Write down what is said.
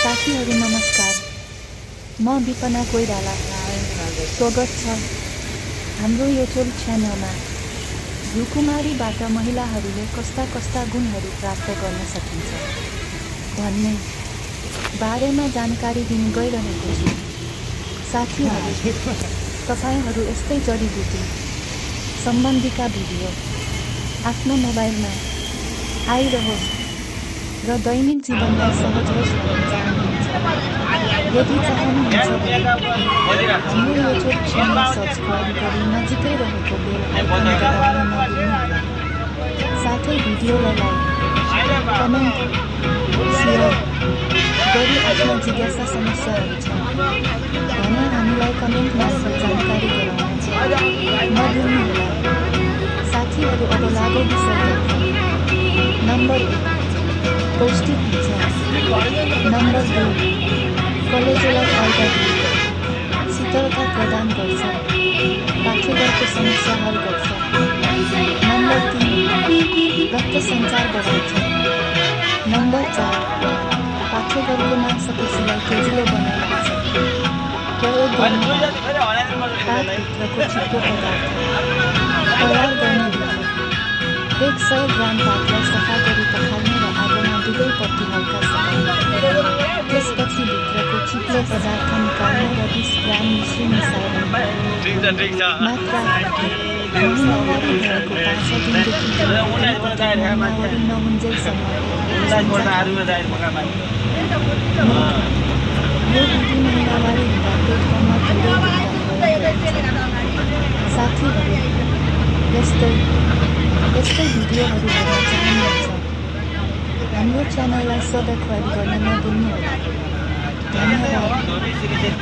साथीहरू नमस्कार, म विपना कोइराला। स्वागत छ हाम्रो YouTube च्यानलमा। घिउकुमारीबाट महिलाहरूले कस्ता कस्ता गुणहरू प्राप्त गर्न सकिन्छ भन्ने बारेमा जानकारी दिन गइरहेको छु। साथीहरू, तपाईहरू यस्तै जडीबुटी सम्बन्धीका भिडियो आफ्नो मोबाइलमा आइरहोस् र दैनिक जीवनलाई सहज होस् भन्न चाहनुहुन्छ। यदि चाहनुहुन्छ भने हाम्रो YouTube च्यानल सब्स्क्राइब गरी नजिकै रहेको बेल आइकन दबाउन नभुल्नुहोला। साथै भिडियोलाई लाइक, कमेन्ट, सेयर गरी आफ्ना जिज्ञासा समस्याहरू छन् भने हामीलाई कमेन्ट मार्फत जानकारी गराउन नभुल्नुहोला। साथीहरू, अब लागो विषयतर्फ। नम्बर 1, पौष्टिक हुन्छ। नम्बर 2, कलेजोलाई फाइदा दिन्छ, शीतलता प्रदान गर्छ, पाठ्यक्रमको समस्या हल गर्छ। नम्बर 3, रक्त सञ्चार बढाउँछ। नम्बर 4, पाठ्यक्रमको मांसपेशीलाई तेजिलो बनाइन्छ। प्रयोग गर्ने पातभित्रको चिप्लो पदार्थ तयार गर्ने विधि। 100 ग्राम पातलाई सफा गरी पखाल्ने र आगोमा दुवैपट्टि हल्का सकाउने। त्यसपछि भित्रको चिप्लो पदार्थ निकाल्ने र 20 ग्राम मिश्री मिसाएर मात्रा महिनावारी भएको 5 दिनदेखि महिनावारी नहुन्जेलसम्म यो विधि महिनावारी हुँदा पेटमा धेरै साथीहरू, यस्तै भिडियोहरू हेर्न चाहनुहुन्छ हाम्रो च्यानललाई सब्स्क्राइब गर्न नभुल्नुहोला। धन्यवाद।